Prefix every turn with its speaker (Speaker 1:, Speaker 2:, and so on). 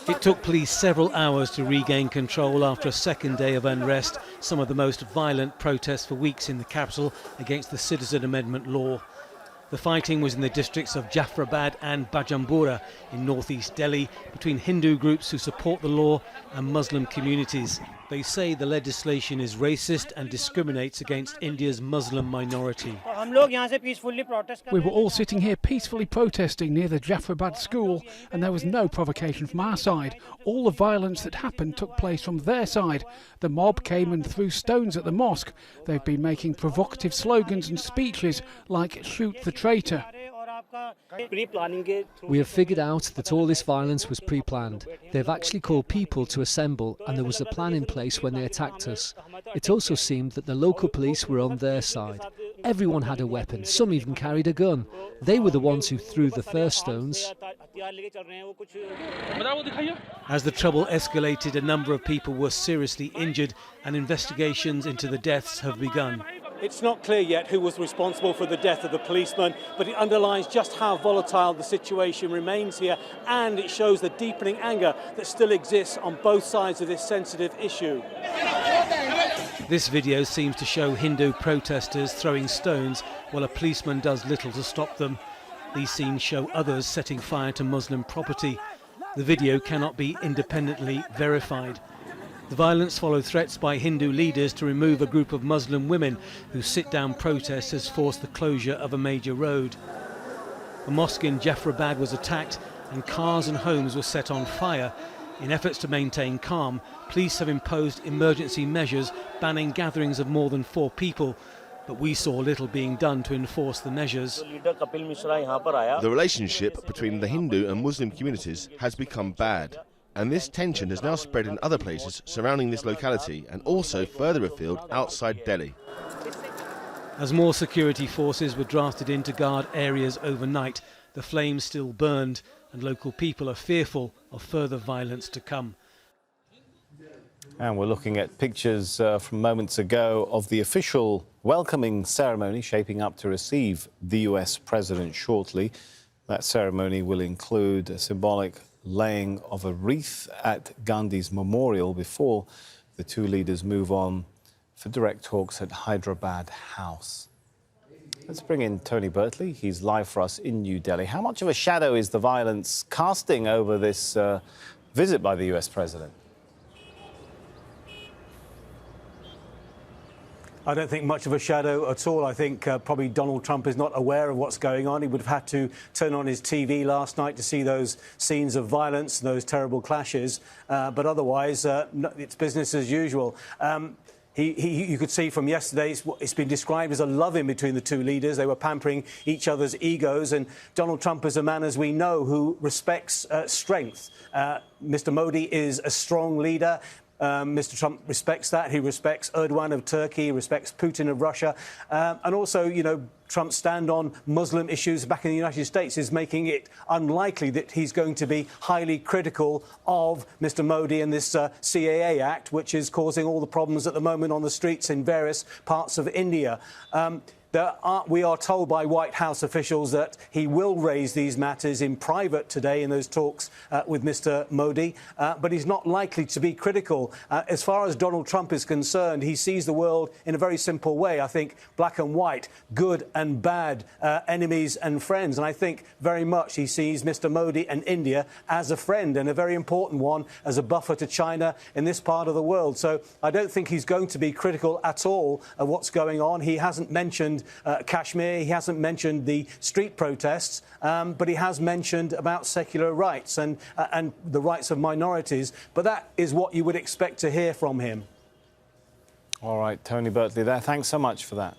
Speaker 1: It took police several hours to regain control after a second day of unrest, some of the most violent protests for weeks in the capital against the Citizen Amendment law. The fighting was in the districts of Jafrabad and Bajampura in northeast Delhi between Hindu groups who support the law and Muslim communities. They say the legislation is racist and discriminates against India's Muslim minority.
Speaker 2: We were all sitting here peacefully protesting near the Jafrabad school, and there was no provocation from our side. All the violence that happened took place from their side. The mob came and threw stones at the mosque. They've been making provocative slogans and speeches like "shoot the traitor."
Speaker 3: We have figured out that all this violence was pre-planned. They've actually called people to assemble, and there was a plan in place when they attacked us. It also seemed that the local police were on their side. Everyone had a weapon, some even carried a gun. They were the ones who threw the first stones.
Speaker 1: As the trouble escalated, a number of people were seriously injured and investigations into the deaths have begun.
Speaker 4: It's not clear yet who was responsible for the death of the policeman, but it underlines just how volatile the situation remains here, and it shows the deepening anger that still exists on both sides of this sensitive issue.
Speaker 1: This video seems to show Hindu protesters throwing stones while a policeman does little to stop them. These scenes show others setting fire to Muslim property. The video cannot be independently verified. The violence followed threats by Hindu leaders to remove a group of Muslim women whose sit-down protest has forced the closure of a major road. A mosque in Jafrabad was attacked and cars and homes were set on fire. In efforts to maintain calm, police have imposed emergency measures banning gatherings of more than 4 people. But we saw little being done to enforce the measures.
Speaker 5: The relationship between the Hindu and Muslim communities has become bad. And this tension has now spread in other places surrounding this locality and also further afield outside Delhi.
Speaker 1: As more security forces were drafted in to guard areas overnight, the flames still burned and local people are fearful of further violence to come.
Speaker 6: And we're looking at pictures from moments ago of the official welcoming ceremony shaping up to receive the US president shortly. That ceremony will include a symbolic laying of a wreath at Gandhi's memorial before the two leaders move on for direct talks at Hyderabad House. Let's bring in Tony Bertley. He's live for us in New Delhi. How much of a shadow is the violence casting over this visit by the US president?
Speaker 4: I don't think much of a shadow at all. I think probably Donald Trump is not aware of what's going on. He would have had to turn on his TV last night to see those scenes of violence, those terrible clashes. But otherwise, it's business as usual. You could see from yesterday, it's been described as a love-in between the two leaders. They were pampering each other's egos. And Donald Trump is a man, as we know, who respects strength. Mr. Modi is a strong leader. Mr. Trump respects that. He respects Erdogan of Turkey, he respects Putin of Russia. And also, you know, Trump's stand on Muslim issues back in the United States is making it unlikely that he's going to be highly critical of Mr. Modi and this CAA Act, which is causing all the problems at the moment on the streets in various parts of India. We are told by White House officials that he will raise these matters in private today in those talks with Mr. Modi, but he's not likely to be critical. As far as Donald Trump is concerned, he sees the world in a very simple way. I think black and white, good and bad, enemies and friends. And I think very much he sees Mr. Modi and India as a friend, and a very important one, as a buffer to China in this part of the world. So I don't think he's going to be critical at all of what's going on. He hasn't mentioned Kashmir, he hasn't mentioned the street protests, but he has mentioned about secular rights and the rights of minorities. But that is what you would expect to hear from him.
Speaker 6: All right, Tony Bertley there. Thanks so much for that.